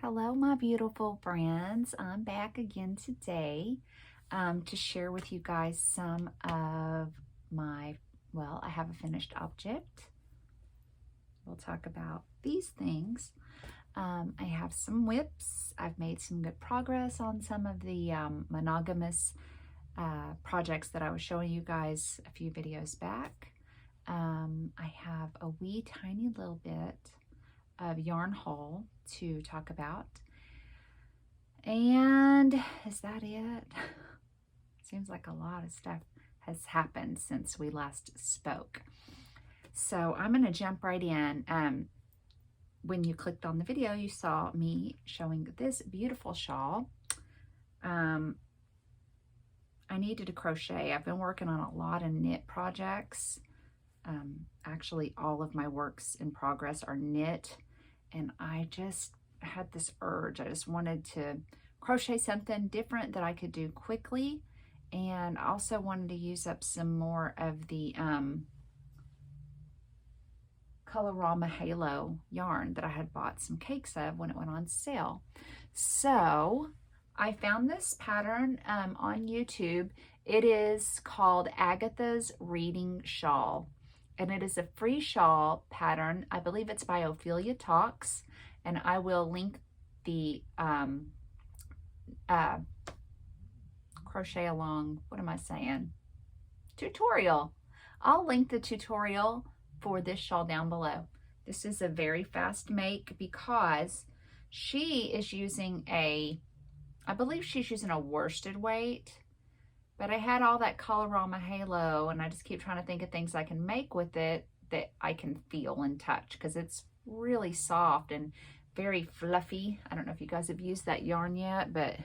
Hello, my beautiful friends. I'm back again today to share with you guys some of my, I have a finished object. We'll talk about these things. I have some WIPs. I've made some good progress on some of the monogamous projects that I was showing you guys a few videos back. I have a wee tiny little bit of yarn haul to talk about. And is that it? Seems like a lot of stuff has happened since we last spoke. So I'm going to jump right in. When you clicked on the video, you saw me showing this beautiful shawl. I needed to crochet. I've been working on a lot of knit projects. Actually, all of my works in progress are knit, and I just had this urge. I just wanted to crochet something different that I could do quickly, and also wanted to use up some more of the Colorama Halo yarn that I had bought some cakes of when it went on sale. So I found this pattern on YouTube. It is called Agatha's Reading Shawl, and it is a free shawl pattern. I believe it's by Ophelia Talks, and I will link the crochet along, tutorial. I'll link the tutorial for this shawl down below. This is a very fast make because she is using I believe she's using a worsted weight, but I had all that Colorama Halo, and I just keep trying to think of things I can make with it that I can feel and touch, because it's really soft and very fluffy. I don't know if you guys have used that yarn yet, but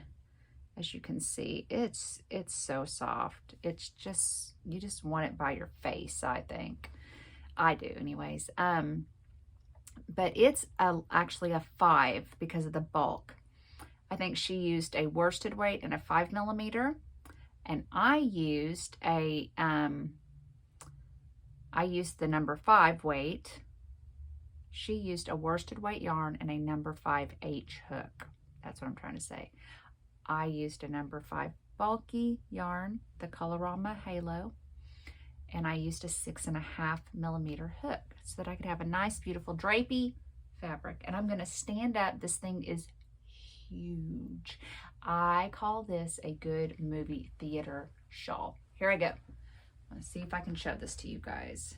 as you can see, it's so soft. It's just, you just want it by your face, I think. I do anyways. But it's actually a 5 because of the bulk. I think she used a worsted weight and a 5mm, and I used the number 5 weight. She used a worsted weight yarn and a number 5H hook. That's what I'm trying to say. I used a number 5 bulky yarn, the Colorama Halo, and I used a 6.5mm hook so that I could have a nice, beautiful drapey fabric. And I'm going to stand up. This thing is huge. I call this a good movie theater shawl. Here I go. Let's see if I can show this to you guys.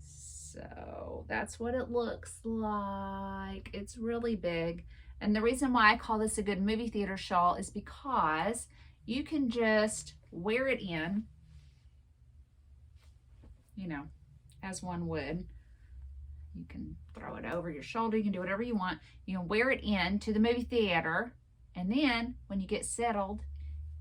So that's what it looks like. It's really big. And the reason why I call this a good movie theater shawl is because you can just wear it in, you know, as one would. You can throw it over your shoulder. You can do whatever you want. You can wear it in to the movie theater. And then when you get settled,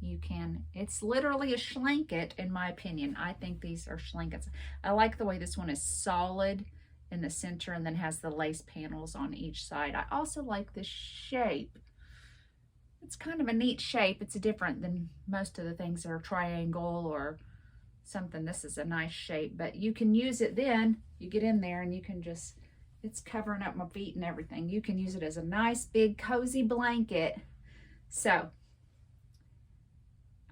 you can, it's literally a schlanket in my opinion. I think these are schlankets. I like the way this one is solid in the center and then has the lace panels on each side. I also like this shape. It's kind of a neat shape. It's different than most of the things that are triangle or something. This is a nice shape, but you can use it then. You get in there and you can just, it's covering up my feet and everything. You can use it as a nice big cozy blanket. So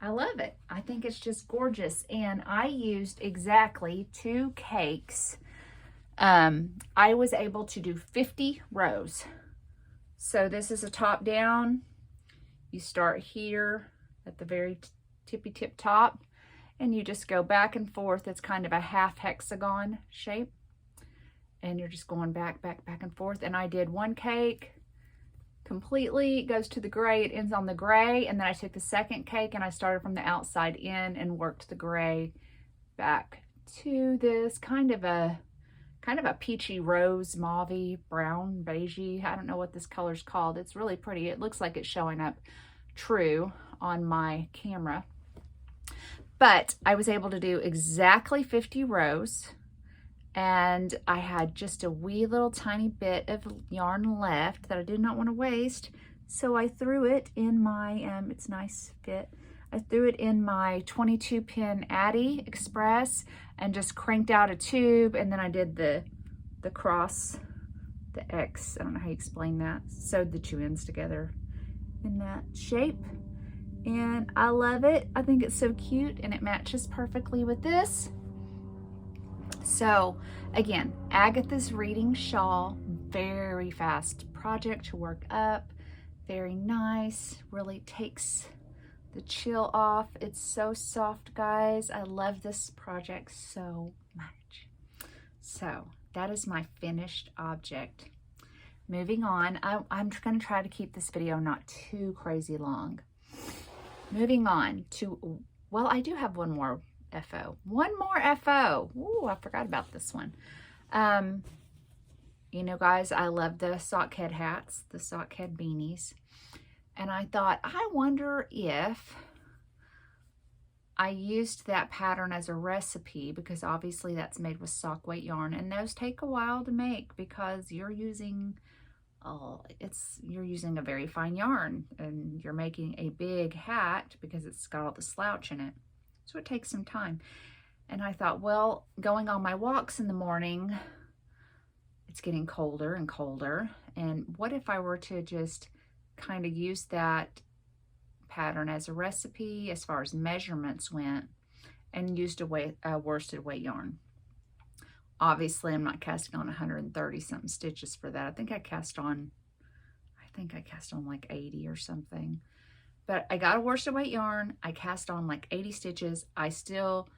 I love it. I think it's just gorgeous. And I used exactly 2 cakes. I was able to do 50 rows. So this is a top down. You start here at the very tippy tip top, and you just go back and forth. It's kind of a half hexagon shape, and you're just going back and forth. And I did 1 cake completely, it goes to the gray, it ends on the gray, and then I took the second cake and I started from the outside in and worked the gray back to this kind of a peachy rose, mauvey, brown, beigey. I don't know what this color's called. It's really pretty. It looks like it's showing up true on my camera. But I was able to do exactly 50 rows, and I had just a wee little tiny bit of yarn left that I did not want to waste. So I threw it in my, it's nice fit. I threw it in my 22 pin Addy Express and just cranked out a tube, and then I did the cross the X, I don't know how you explain that. Sewed the two ends together in that shape. And I love it. I think it's so cute and it matches perfectly with this. So again, Agatha's Reading Shawl, very fast project to work up, very nice, really takes the chill off. It's so soft, guys. I love this project so much. So that is my finished object. Moving on, I'm going to try to keep this video not too crazy long. Moving on to, well, I do have one more FO. One more FO. Ooh, I forgot about this one. You know, guys, I love the Sockhead hats, the Sockhead beanies. And I thought, I wonder if I used that pattern as a recipe, because obviously that's made with sock weight yarn, and those take a while to make because you're using you're using a very fine yarn, and you're making a big hat because it's got all the slouch in it. So it takes some time. And I thought, well, going on my walks in the morning, it's getting colder and colder. And what if I were to just kind of use that pattern as a recipe as far as measurements went, and used a worsted weight yarn? Obviously, I'm not casting on 130 something stitches for that. I think I cast on like 80 or something. But I got a worsted weight yarn. I cast on like 80 stitches. I still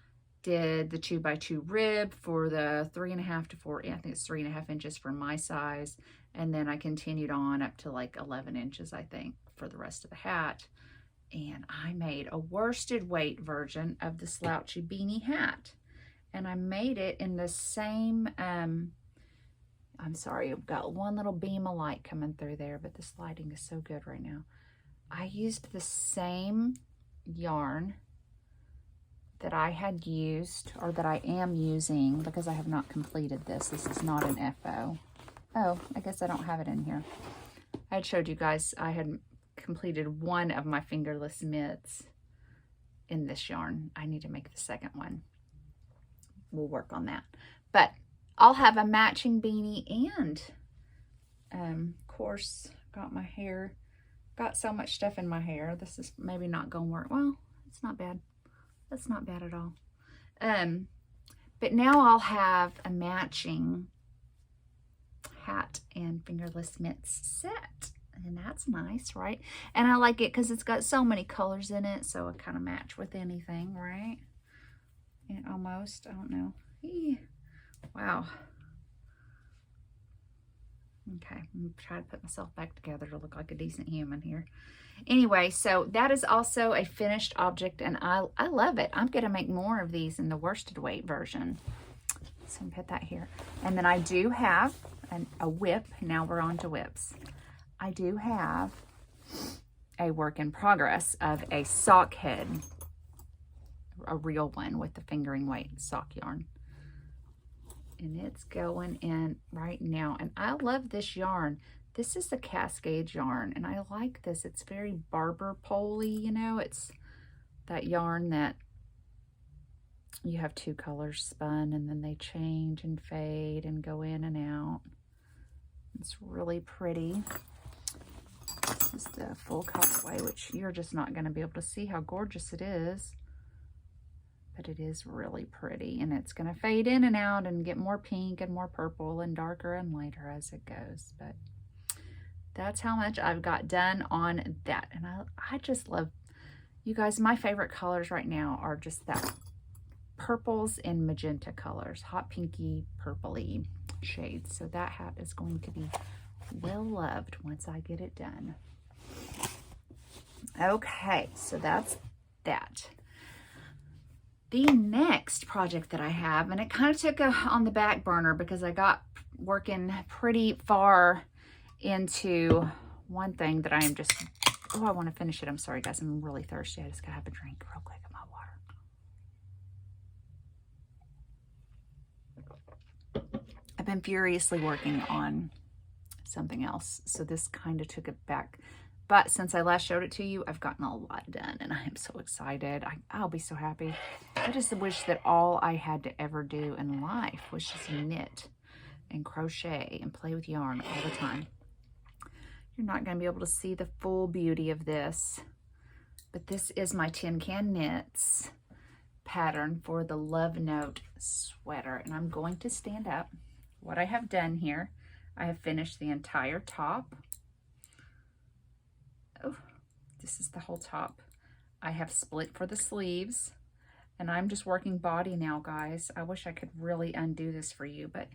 did the 2x2 rib for the 3.5 to 4. I think it's 3.5 inches for my size. And then I continued on up to like 11 inches, I think, for the rest of the hat. And I made a worsted weight version of the slouchy beanie hat. And I made it in the same, I'm sorry, I've got one little beam of light coming through there, but this lighting is so good right now. I used the same yarn that I had used, or that I am using, because I have not completed this. This is not an FO. Oh, I guess I don't have it in here. I had showed you guys I had completed one of my fingerless mitts in this yarn. I need to make the second one. We'll work on that. But I'll have a matching beanie, and of course, got my hair, got so much stuff in my hair. This is maybe not gonna work. Well, it's not bad. That's not bad at all. But now I'll have a matching hat and fingerless mitts set. And that's nice, right? And I like it because it's got so many colors in it, so it kind of match with anything, right? And almost, I don't know. Eee. Wow. Okay, I'm gonna try to put myself back together to look like a decent human here. Anyway, so that is also a finished object, and I love it. I'm gonna make more of these in the worsted weight version. So I'm gonna put that here. And then I do have a WIP. Now we're on to WIPs. I do have a work in progress of a Sockhead, a real one with the fingering weight sock yarn. And it's going in right now. And I love this yarn. This is the Cascade yarn, and I like this. It's very barber pole-y, you know. It's that yarn that you have two colors spun, and then they change and fade and go in and out. It's really pretty. This is the full colorway, which you're just not going to be able to see how gorgeous it is. But it is really pretty, and it's going to fade in and out and get more pink and more purple and darker and lighter as it goes. But that's how much I've got done on that. And I just love, you guys, my favorite colors right now are just that purples and magenta colors, hot pinky, purpley shades. So that hat is going to be well loved once I get it done. Okay, so that's that. The next project that I have, and it kind of took on the back burner because I got working pretty far into one thing that I am just, oh, I want to finish it. I'm sorry, guys. I'm really thirsty. I just got to have a drink real quick of my water. I've been furiously working on something else, so this kind of took it back. But since I last showed it to you, I've gotten a lot done, and I am so excited. I'll be so happy. I just wish that all I had to ever do in life was just knit. and crochet and play with yarn all the time. You're not going to be able to see the full beauty of this, but this is my Tin Can Knits pattern for the Love Note sweater, and I'm going to stand up. What I have done here, I have finished the entire top. Oh, this is the whole top. I have split for the sleeves, and I'm just working body now, guys. I wish I could really undo this for you, but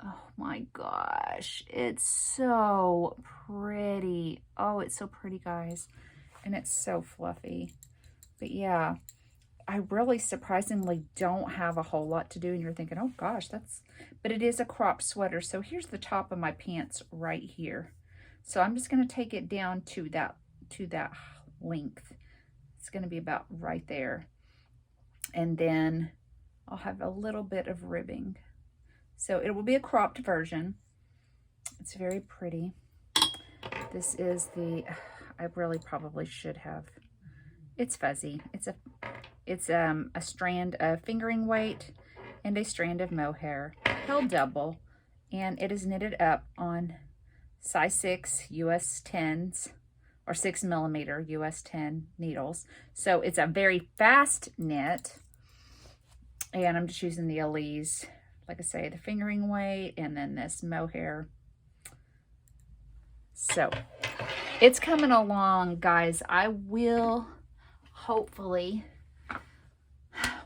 oh my gosh, it's so pretty. Oh, it's so pretty, guys, and it's so fluffy. But yeah, I really surprisingly don't have a whole lot to do, and you're thinking, oh gosh, but it is a crop sweater. So here's the top of my pants right here. So I'm just going to take it down to that length. It's going to be about right there. And then I'll have a little bit of ribbing. So it will be a cropped version. It's very pretty. This is I really probably should have, it's fuzzy. It's a strand of fingering weight and a strand of mohair, held double, and it is knitted up on size 6 US 10s or 6mm US 10 needles. So it's a very fast knit, and I'm just using the Elise, like I say, the fingering weight, and then this mohair. So it's coming along, guys. I will hopefully,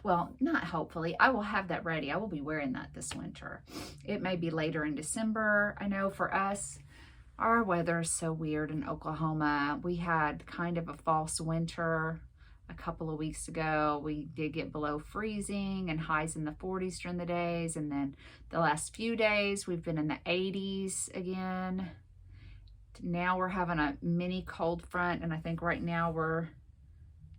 well, not hopefully, I will have that ready. I will be wearing that this winter. It may be later in December. I know for us, our weather is so weird in Oklahoma. We had kind of a false winter a couple of weeks ago. We did get below freezing and highs in the 40s during the days. And then the last few days, we've been in the 80s again. Now we're having a mini cold front, and I think right now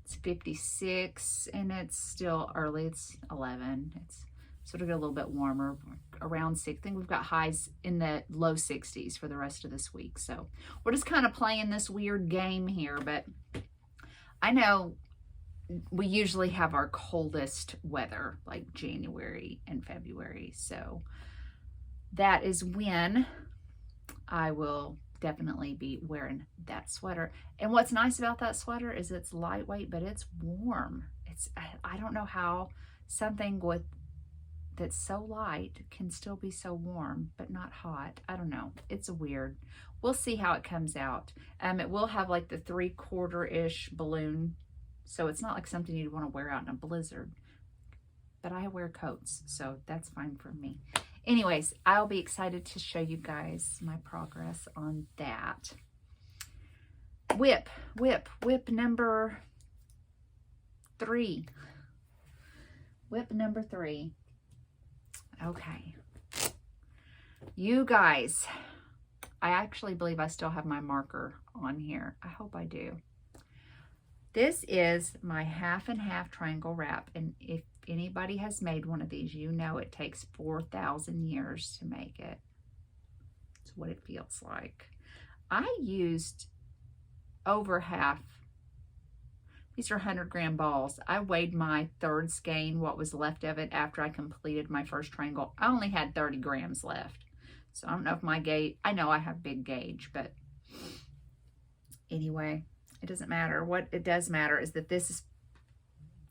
it's 56, and it's still early. It's 11. It's sort of get a little bit warmer, around 6. I think we've got highs in the low 60s for the rest of this week. So we're just kind of playing this weird game here, but I know we usually have our coldest weather like January and February. So that is when I will definitely be wearing that sweater. And what's nice about that sweater is it's lightweight, but it's warm. I don't know how something that's so light can still be so warm but not hot. I don't know, it's weird. We'll see how it comes out. It will have like the 3/4-ish balloon, so it's not like something you'd want to wear out in a blizzard, but I wear coats, so that's fine for me. Anyways, I'll be excited to show you guys my progress on that. WIP number 3. WIP number 3. Okay. You guys, I actually believe I still have my marker on here. I hope I do. This is my 1/2 triangle wrap, and if anybody has made one of these, you know it takes 4,000 years to make it. It's what it feels like. I used over half. These are 100-gram balls. I weighed my 3rd skein, what was left of it after I completed my first triangle. I only had 30 grams left. So I don't know if my gauge, I know I have big gauge, but anyway, it doesn't matter. What it does matter is that this is,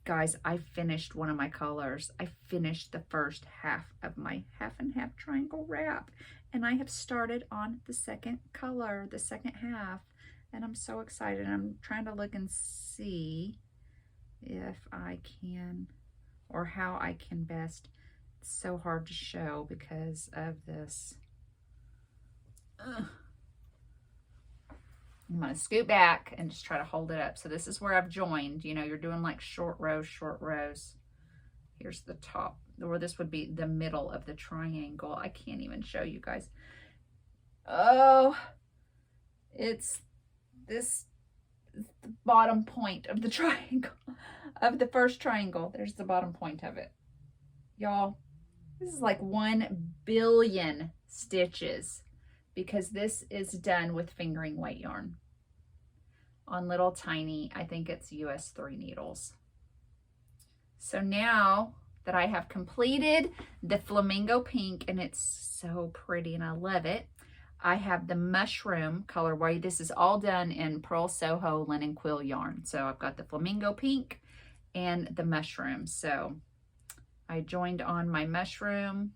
guys, I finished one of my colors. I finished the first half of my 1/2 triangle wrap, and I have started on the second color, the second half, and I'm so excited. I'm trying to look and see if I can, or how I can best. It's so hard to show because of this. Ugh. I'm going to scoot back and just try to hold it up. So this is where I've joined. You know, you're doing like short rows, short rows. Here's the top, or this would be the middle of the triangle. I can't even show you guys. Oh, it's this is the bottom point of the triangle, of the first triangle. There's the bottom point of it. Y'all, this is like 1 billion stitches, because this is done with fingering weight yarn on little tiny, I think it's US 3 needles. So now that I have completed the flamingo pink, and it's so pretty and I love it. I have the mushroom colorway. This is all done in Pearl Soho linen quill yarn. So I've got the flamingo pink and the mushroom. So I joined on my mushroom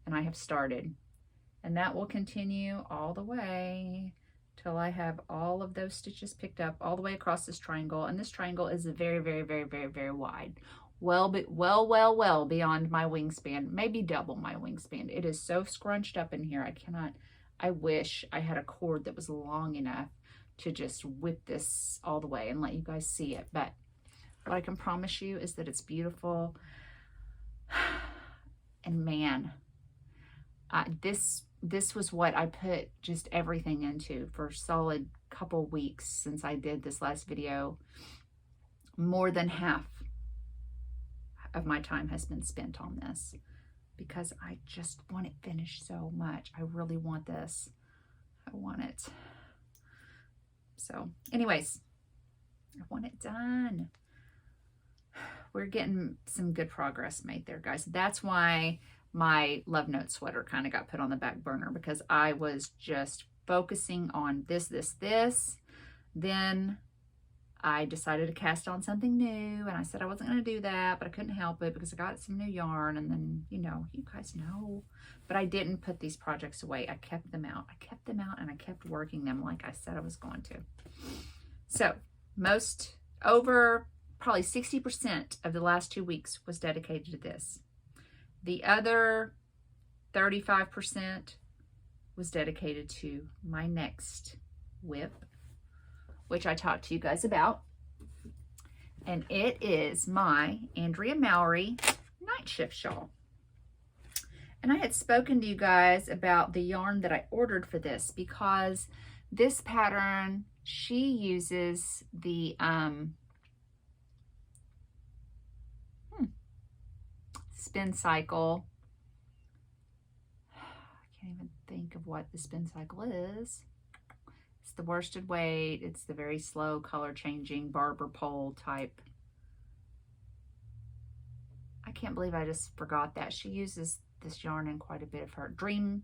and I have started. And that will continue all the way till I have all of those stitches picked up all the way across this triangle. And this triangle is very, very, very, very, very wide. Well beyond my wingspan, maybe double my wingspan. It is so scrunched up in here. I wish I had a cord that was long enough to just whip this all the way and let you guys see it. But what I can promise you is that it's beautiful. And man, this was what I put just everything into for a solid couple weeks since I did this last video. More than half of my time has been spent on this because I just want it finished so much. I really want this. I want it. So anyways, I want it done. We're getting some good progress made there, guys. That's why my Love Note sweater kind of got put on the back burner, because I was just focusing on this. Then I decided to cast on something new, and I said I wasn't going to do that, but I couldn't help it because I got some new yarn, and then, you know, you guys know. But I didn't put these projects away. I kept them out. And I kept working them like I said I was going to. So over probably 60% of the last 2 weeks was dedicated to this. The other 35% was dedicated to my next WIP, which I talked to you guys about. And it is my Andrea Mowry Nightshift Shawl. And I had spoken to you guys about the yarn that I ordered for this, because this pattern, she uses the spin cycle. I can't even think of what the spin cycle is. It's the worsted weight. It's the very slow color changing barber pole type. I can't believe I just forgot that. She uses this yarn in quite a bit of her dream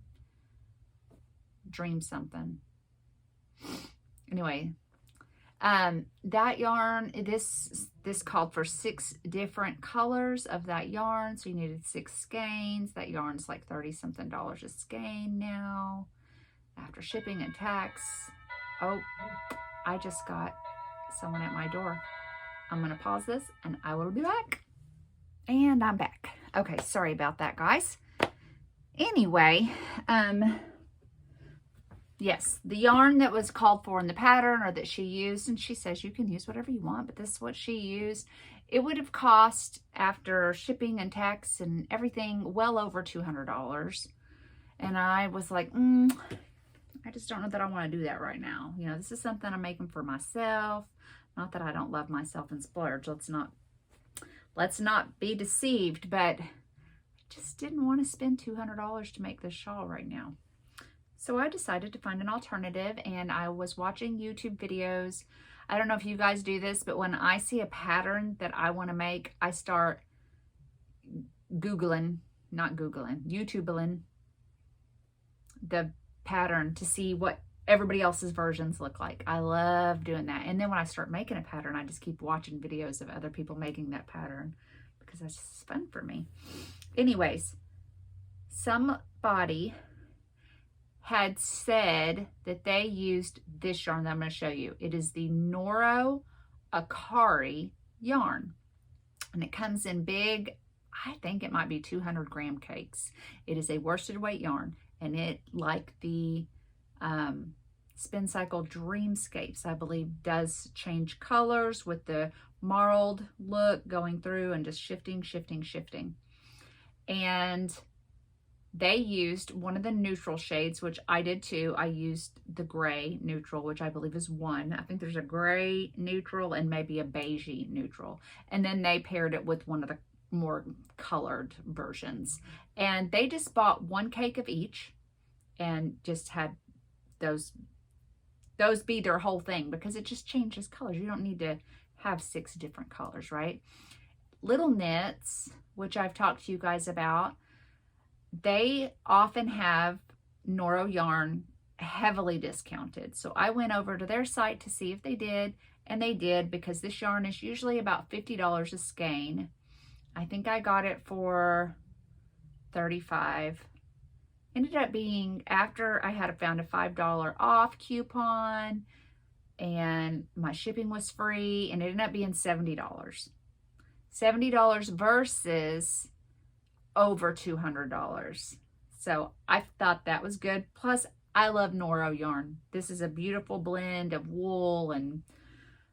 something. Anyway, that yarn, this called for 6 different colors of that yarn, so you needed 6 skeins. That yarn's like $30-something a skein now after shipping and tax. Oh, I just got someone at my door. I'm gonna pause this and I will be back. And I'm back. Okay, sorry about that, guys. Anyway, yes, the yarn that was called for in the pattern, or that she used, and she says you can use whatever you want, but this is what she used. It would have cost, after shipping and tax and everything, well over $200. And I was like, I just don't know that I want to do that right now. You know, this is something I'm making for myself. Not that I don't love myself and splurge. Let's not be deceived, but I just didn't want to spend $200 to make this shawl right now. So I decided to find an alternative, and I was watching YouTube videos. I don't know if you guys do this, but when I see a pattern that I want to make, I start YouTubing the pattern to see what everybody else's versions look like. I love doing that. And then when I start making a pattern, I just keep watching videos of other people making that pattern, because that's just fun for me. Anyways, somebody had said that they used this yarn that I'm going to show you. It is the Noro Akari yarn, and it comes in big, I think it might be 200-gram cakes. It is a worsted weight yarn, and it, like the Spin Cycle Dreamscapes, I believe, does change colors with the marled look going through and just shifting. And they used one of the neutral shades, which I did too. I used the gray neutral, which I believe is 1. I think there's a gray neutral and maybe a beigey neutral. And then they paired it with one of the more colored versions. And they just bought 1 cake of each and just had those be their whole thing, because it just changes colors. You don't need to have 6 different colors, right? Little Knits, which I've talked to you guys about, they often have Noro yarn heavily discounted. So I went over to their site to see if they did, and they did, because this yarn is usually about $50 a skein. I think I got it for $35. Ended up being, after I had found a $5 off coupon and my shipping was free, and it ended up being $70. $70 versus over $200. So I thought that was good. Plus, I love Noro yarn. This is a beautiful blend of wool, and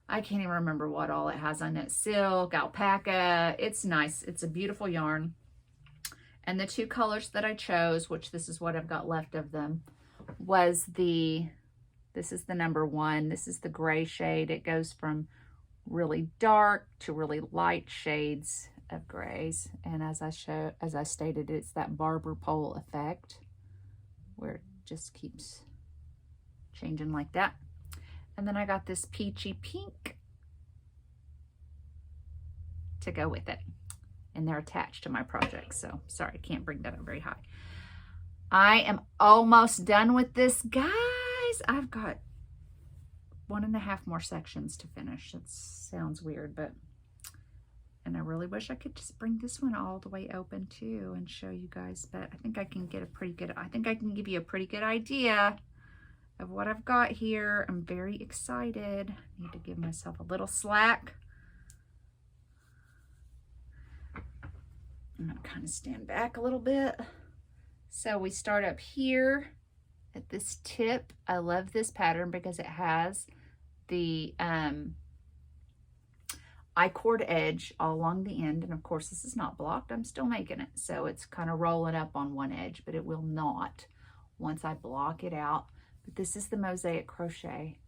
I can't even remember what all it has on it. Silk, alpaca. It's nice. It's a beautiful yarn. And the two colors that I chose, which this is what I've got left of them, was this is the number 1. This is the gray shade. It goes from really dark to really light shades of grays. And as I stated, it's that barber pole effect where it just keeps changing like that. And then I got this peachy pink to go with it. And they're attached to my project. So sorry, I can't bring that up very high. I am almost done with this, guys. I've got 1.5 more sections to finish. It sounds weird, and I really wish I could just bring this one all the way open too and show you guys, but I think I can get I think I can give you a pretty good idea of what I've got here. I'm very excited. I need to give myself a little slack. I'm gonna kind of stand back a little bit. So we start up here at this tip. I love this pattern because it has the I-cord edge all along the end. And of course, this is not blocked. I'm still making it. So it's kind of rolling up on one edge, but it will not once I block it out. But this is the mosaic crochet.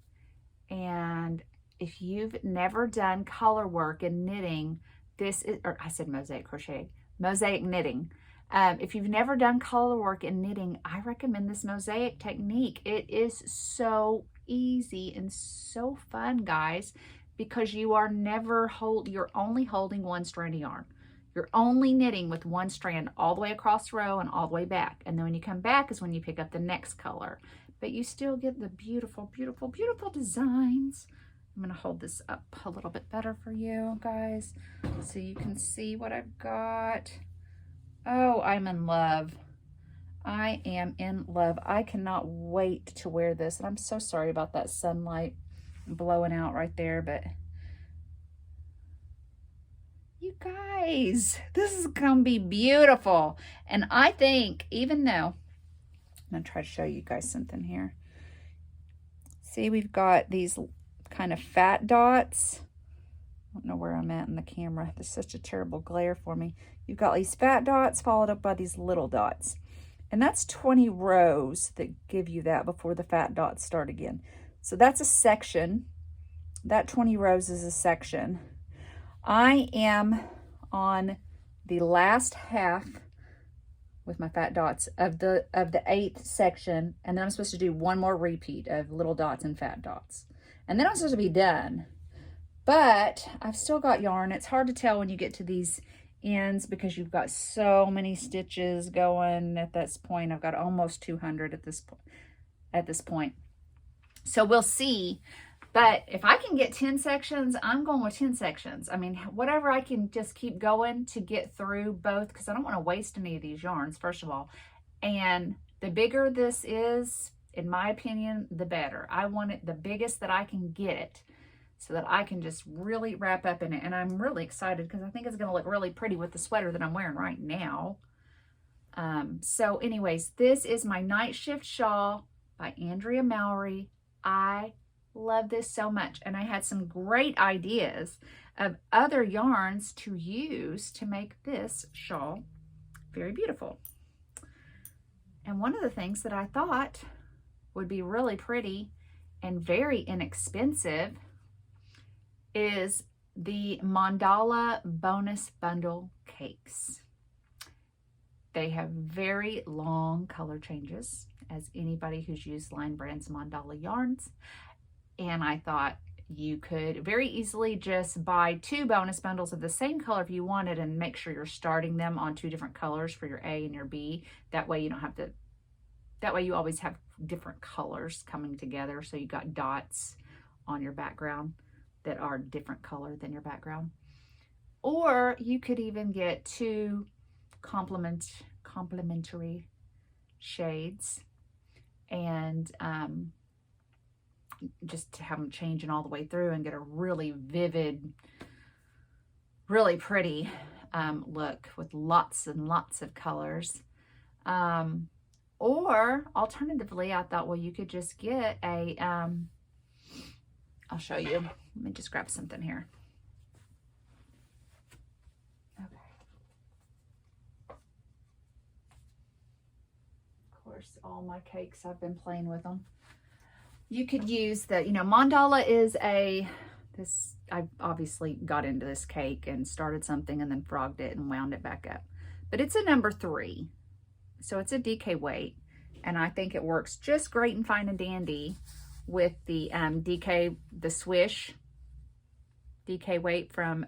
And if you've never done color work in knitting, this is, or I said mosaic crochet, mosaic knitting. If you've never done color work in knitting, I recommend this mosaic technique. It is so easy and so fun, guys, because you are you're only holding one strand of yarn. You're only knitting with one strand all the way across the row and all the way back. And then when you come back is when you pick up the next color. But you still get the beautiful, beautiful, beautiful designs. I'm going to hold this up a little bit better for you guys so you can see what I've got. Oh, I'm in love. I am in love. I cannot wait to wear this. And I'm so sorry about that sunlight blowing out right there, but you guys, this is going to be beautiful. And I think, even though, I'm going to try to show you guys something here. See, we've got these kind of fat dots. I don't know where I'm at in the camera. There's such a terrible glare for me. You've got these fat dots followed up by these little dots. And that's 20 rows that give you that before the fat dots start again. So that's a section. That 20 rows is a section. I am on the last half with my fat dots of the 8th section, and then I'm supposed to do one more repeat of little dots and fat dots. And then I'm supposed to be done. But I've still got yarn. It's hard to tell when you get to these ends because you've got so many stitches going at this point. I've got almost 200 at this point. So we'll see. But if I can get 10 sections, I'm going with 10 sections. I mean, whatever I can just keep going to get through both, because I don't want to waste any of these yarns, first of all. And the bigger this is, in my opinion, the better. I want it the biggest that I can get it, so that I can just really wrap up in it. And I'm really excited because I think it's going to look really pretty with the sweater that I'm wearing right now. So anyways, this is my Nightshift Shawl by Andrea Mallory. I love this so much. And I had some great ideas of other yarns to use to make this shawl very beautiful. And one of the things that I thought would be really pretty and very inexpensive is the Mandala Bonus Bundle Cakes. They have very long color changes, as anybody who's used Line Brand's Mandala yarns. And I thought, You could very easily just buy 2 bonus bundles of the same color if you wanted, and make sure you're starting them on 2 different colors for your A and your B. That way you don't have to, that way you always have different colors coming together. So you got dots on your background that are different color than your background. Or you could even get 2 complementary shades, and just to have them changing all the way through and get a really vivid, really pretty look with lots and lots of colors. Or alternatively, I thought, well, you could just get a, I'll show you. Let me just grab something here. Okay. Of course, all my cakes, I've been playing with them. You could use the, you know, mandala is I obviously got into this cake and started something and then frogged it and wound it back up. But it's a number 3. So it's a DK weight. And I think it works just great and fine and dandy with the DK, the Swish DK weight from,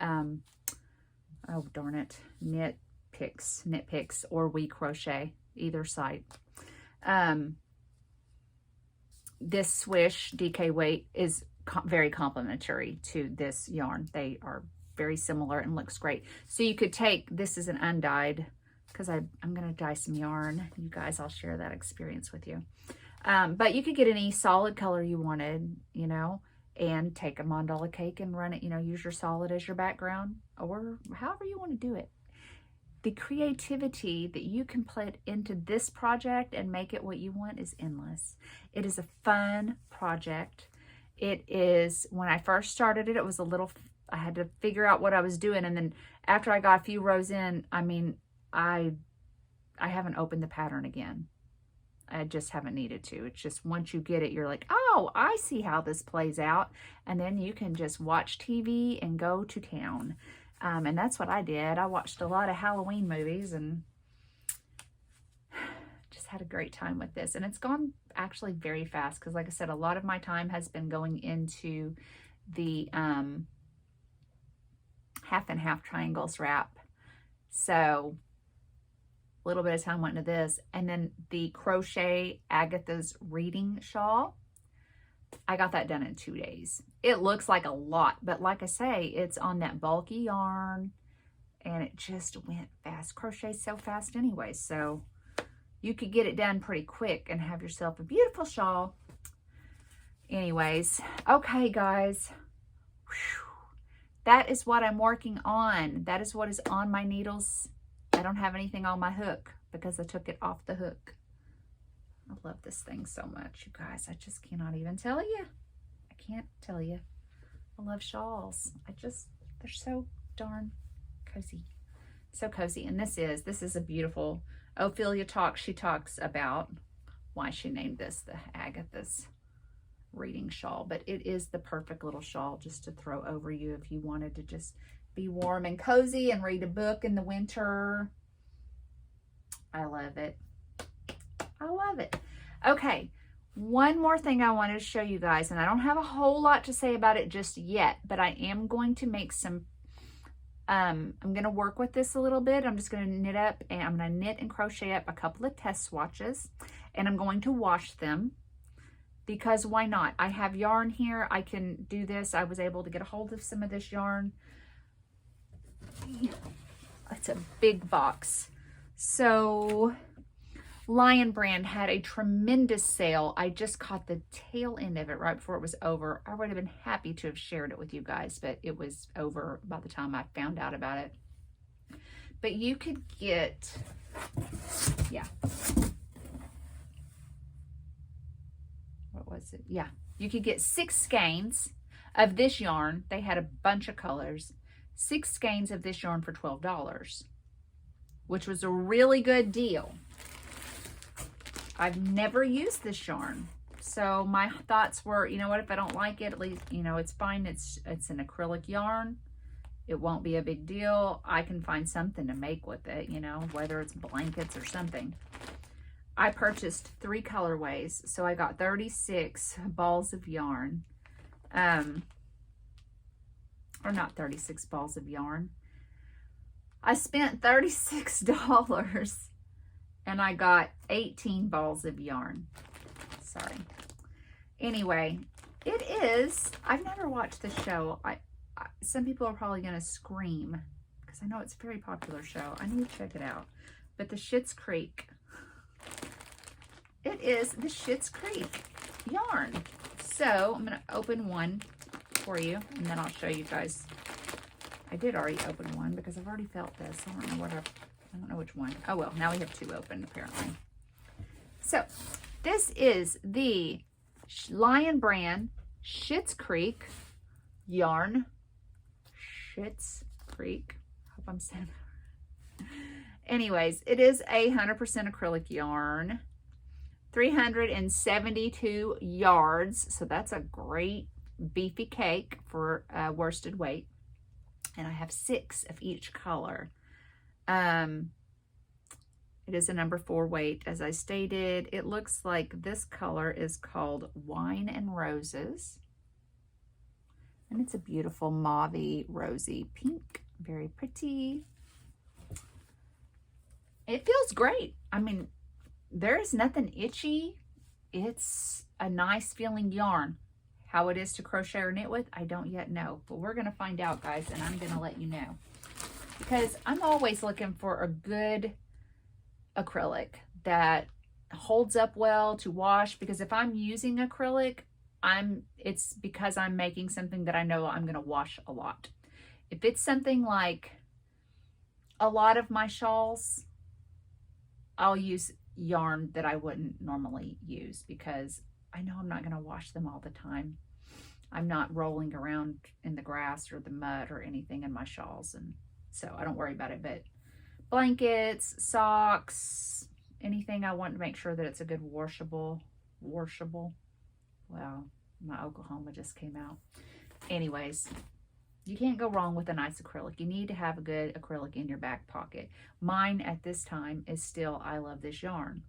oh darn it, Knit Picks or We Crochet, either site. This Swish DK weight is very complimentary to this yarn. They are very similar and looks great. So you could take, this is an undyed, because I'm going to dye some yarn. You guys, I'll share that experience with you. But you could get any solid color you wanted, you know, and take a mandala cake and run it, you know, use your solid as your background, or however you want to do it. The creativity that you can put into this project and make it what you want is endless. It is a fun project. It is, when I first started it, it was a little, I had to figure out what I was doing. And then after I got a few rows in, I mean, I haven't opened the pattern again. I just haven't needed to. It's just once you get it, you're like, oh, I see how this plays out. And then you can just watch TV and go to town. And that's what I did. I watched a lot of Halloween movies and just had a great time with this. And it's gone actually very fast because, like I said, a lot of my time has been going into the half and half triangles wrap. So a little bit of time went into this. And then the Crochet Agatha's Reading Shawl, I got that done in 2 days. It looks like a lot, but like I say, it's on that bulky yarn and it just went fast. Crochet's so fast anyway, so you could get it done pretty quick and have yourself a beautiful shawl. Anyways, okay guys, that is what I'm working on. That is what is on my needles. I don't have anything on my hook because I took it off the hook. I love this thing so much, you guys. I just cannot even tell you. I can't tell you. I love shawls. They're so darn cozy. So cozy. And this is a beautiful, Ophelia talks, she talks about why she named this the Agatha's Reading Shawl. But it is the perfect little shawl just to throw over you if you wanted to just be warm and cozy and read a book in the winter. I love it. I love it. Okay, one more thing I wanted to show you guys, and I don't have a whole lot to say about it just yet, but I am going to make some, I'm going to work with this a little bit. I'm just going to knit up, and I'm going to knit and crochet up a couple of test swatches, and I'm going to wash them because why not? I have yarn here. I can do this. I was able to get a hold of some of this yarn. It's a big box. So Lion Brand had a tremendous sale. I just caught the tail end of it right before it was over. I would have been happy to have shared it with you guys, but it was over by the time I found out about it. But you could get, yeah. What was it? Yeah. You could get 6 skeins of this yarn. They had a bunch of colors. 6 skeins of this yarn for $12, which was a really good deal. I've never used this yarn, so my thoughts were, you know what, if I don't like it, at least, you know, it's fine. It's an acrylic yarn. It won't be a big deal. I can find something to make with it, you know, whether it's blankets or something. I purchased 3 colorways, so I got 36 balls of yarn. or not 36 balls of yarn. I spent $36 and I got 18 balls of yarn. Sorry. Anyway, it is, I've never watched the show. Some people are probably going to scream because I know it's a very popular show. I need to check it out. But the Schitt's Creek. It is the Schitt's Creek yarn. So I'm going to open one for you, and then I'll show you guys. I did already open one because I've already felt this. I don't know I don't know which one. Oh well, now we have two open apparently. So this is the Lion Brand Schitt's Creek yarn. Schitt's Creek. Hope I'm saying that. Anyways, it is 100% acrylic yarn. 372 yards. So that's a great beefy cake for worsted weight. And I have 6 of each color. It is a number 4 weight, as I stated. It looks like this color is called Wine and Roses. And it's a beautiful mauvey, rosy pink. Very pretty. It feels great. I mean, there is nothing itchy. It's a nice feeling yarn. How it is to crochet or knit with, I don't yet know. But we're going to find out, guys, and I'm going to let you know. Because I'm always looking for a good acrylic that holds up well to wash. Because if I'm using acrylic, it's because I'm making something that I know I'm going to wash a lot. If it's something like a lot of my shawls, I'll use yarn that I wouldn't normally use because I know I'm not going to wash them all the time. I'm not rolling around in the grass or the mud or anything in my shawls, and so I don't worry about it. But blankets, socks, anything, I want to make sure that it's a good washable. Wow, my Oklahoma just came out. Anyways, you can't go wrong with a nice acrylic. You need to have a good acrylic in your back pocket. Mine at this time is still I Love This Yarn.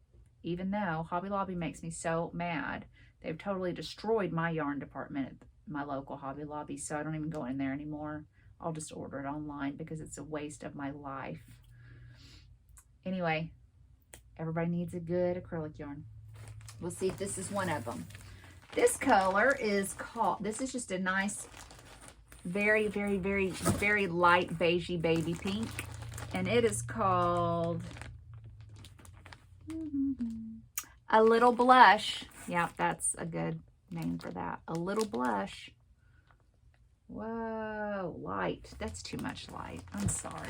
Even though Hobby Lobby makes me so mad. They've totally destroyed my yarn department at my local Hobby Lobby, so I don't even go in there anymore. I'll just order it online because it's a waste of my life. Anyway, everybody needs a good acrylic yarn. We'll see if this is one of them. This color is called, this is just a nice, very, very, very, very light beigey baby pink. And it is called A Little Blush. Yeah, that's a good name for that. A Little Blush. Whoa, light. That's too much light. I'm sorry.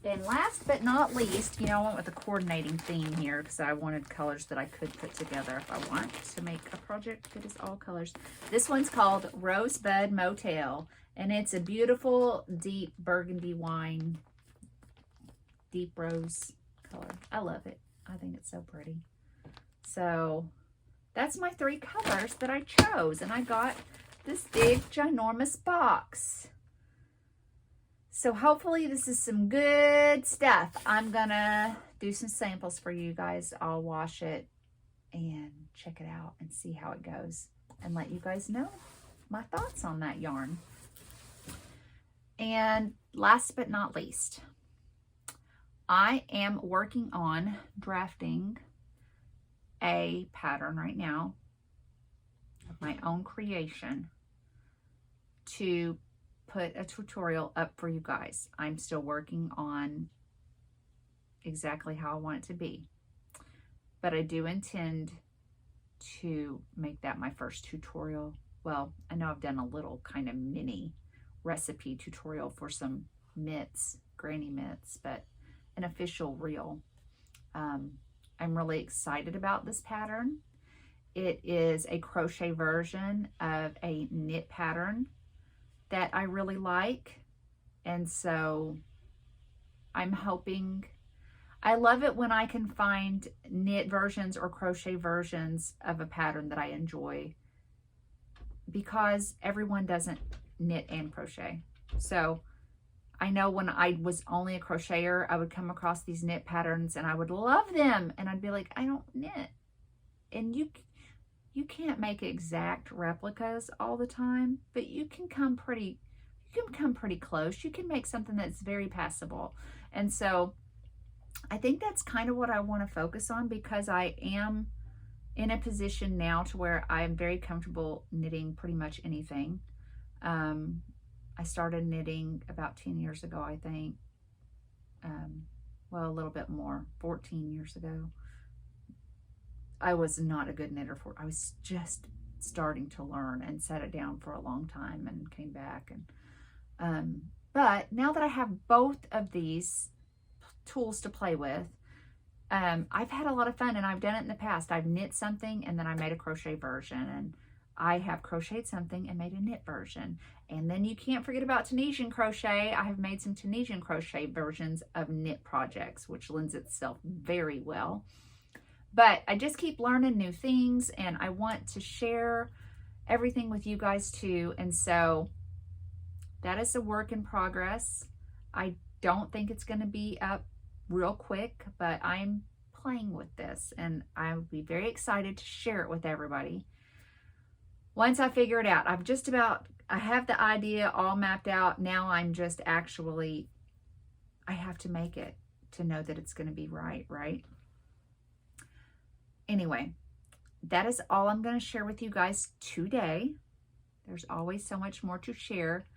Then last but not least, you know, I went with a coordinating theme here because I wanted colors that I could put together if I want to make a project that is all colors. This one's called Rosebud Motel, and it's a beautiful deep burgundy wine, deep rose color. I love it. I think it's so pretty. So that's my 3 colors that I chose, and I got this big ginormous box. So hopefully this is some good stuff. I'm gonna do some samples for you guys. I'll wash it and check it out and see how it goes and let you guys know my thoughts on that yarn. And last but not least, I am working on drafting a pattern right now of my own creation to put a tutorial up for you guys. I'm still working on exactly how I want it to be, but I do intend to make that my first tutorial. Well, I know I've done a little kind of mini recipe tutorial for some mitts, granny mitts, but an official reel. I'm really excited about this pattern. It is a crochet version of a knit pattern that I really like, and so I'm hoping, I love it when I can find knit versions or crochet versions of a pattern that I enjoy, because everyone doesn't knit and crochet. So I know when I was only a crocheter, I would come across these knit patterns and I would love them, and I'd be like, I don't knit. And you you can't make exact replicas all the time, but you can come pretty close. You can make something that's very passable. And so I think that's kind of what I want to focus on, because I am in a position now to where I am very comfortable knitting pretty much anything. I started knitting about 10 years ago, I think. Well, a little bit more, 14 years ago. I was not a good knitter I was just starting to learn, and set it down for a long time and came back. And but now that I have both of these tools to play with, I've had a lot of fun, and I've done it in the past. I've knit something and then I made a crochet version, and I have crocheted something and made a knit version. And then you can't forget about Tunisian crochet. I have made some Tunisian crochet versions of knit projects, which lends itself very well. But I just keep learning new things, and I want to share everything with you guys too. And so that is a work in progress. I don't think it's going to be up real quick, but I'm playing with this, and I'll be very excited to share it with everybody once I figure it out. I have the idea all mapped out. Now I'm just I have to make it to know that it's going to be right? Anyway, that is all I'm going to share with you guys today. There's always so much more to share.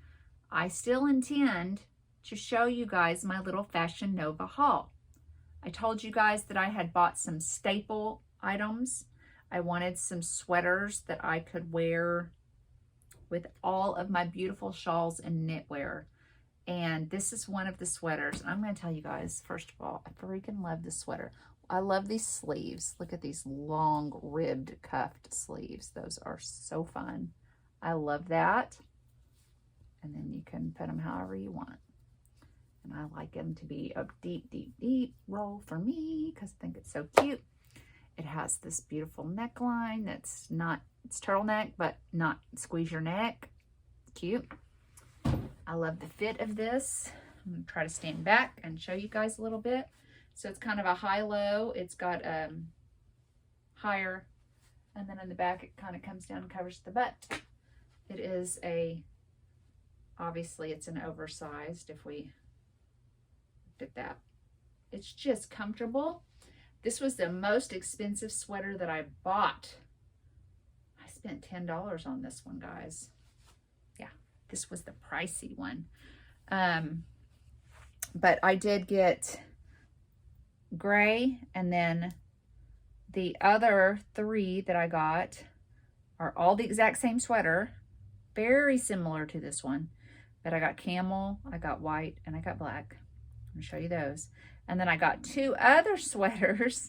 I still intend to show you guys my little Fashion Nova haul. I told you guys that I had bought some staple items. I wanted some sweaters that I could wear with all of my beautiful shawls and knitwear. And this is one of the sweaters. I'm going to tell you guys, first of all, I freaking love this sweater. I love these sleeves. Look at these long ribbed cuffed sleeves. Those are so fun. I love that. And then you can put them however you want. And I like them to be a deep roll for me because I think it's so cute. It has this beautiful neckline that's it's turtleneck, but not squeeze your neck. Cute. I love the fit of this. I'm going to try to stand back and show you guys a little bit. So it's kind of a high-low. It's got higher, and then in the back it kind of comes down and covers the butt. It is obviously it's an oversized if we looked at that. It's just comfortable. This was the most expensive sweater that I bought. I spent $10 on this one, guys. Yeah, this was the pricey one. But I did get gray, and then the other three that I got are all the exact same sweater, very similar to this one, but I got camel, I got white, and I got black. I'm gonna show you those. And then I got two other sweaters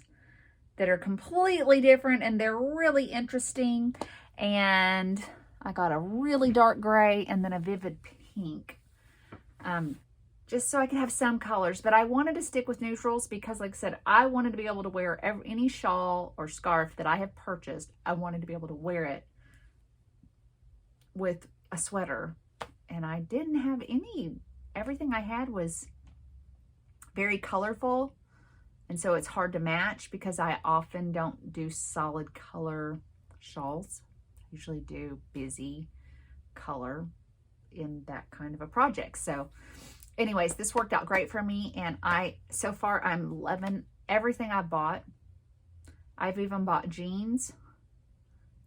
that are completely different, and they're really interesting. And I got a really dark gray and then a vivid pink, just so I could have some colors. But I wanted to stick with neutrals because, like I said, I wanted to be able to wear any shawl or scarf that I have purchased. I wanted to be able to wear it with a sweater, and I didn't have any. Everything I had was very colorful, and so it's hard to match because I often don't do solid color shawls. I usually do busy color in that kind of a project. So anyways, this worked out great for me, and so far I'm loving everything I bought. I've even bought jeans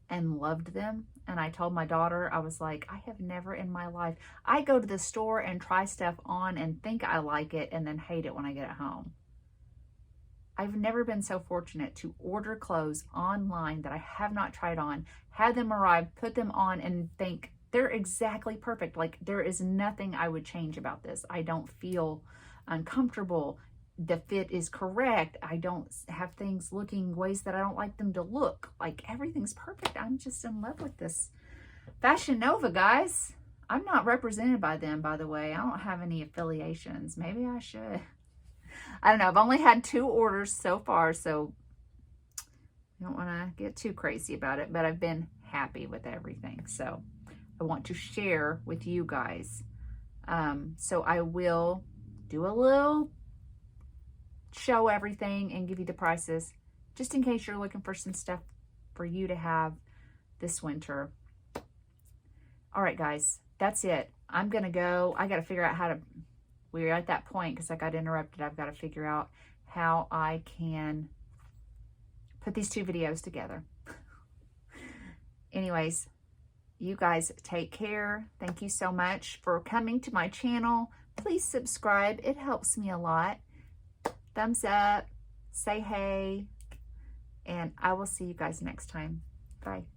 and loved them. And I told my daughter, I was like, I have never in my life, I go to the store and try stuff on and think I like it and then hate it when I get it home. I've never been so fortunate to order clothes online that I have not tried on, have them arrive, put them on, and think they're exactly perfect. Like, there is nothing I would change about this. I don't feel uncomfortable. The fit is correct. I don't have things looking ways that I don't like them to look. Like, everything's perfect. I'm just in love with this Fashion Nova, guys. I'm not represented by them, by the way. I don't have any affiliations. Maybe I should. I don't know. I've only had 2 orders so far, so I don't want to get too crazy about it, but I've been happy with everything. So I want to share with you guys. So I will do a little show everything and give you the prices just in case you're looking for some stuff for you to have this winter. All right, guys, that's it. I'm gonna go. I gotta figure out how to, we're at that point because I got interrupted. I've got to figure out how I can put these two videos together. Anyways, you guys take care. Thank you so much for coming to my channel. Please subscribe. It helps me a lot. Thumbs up, say hey, and I will see you guys next time. Bye.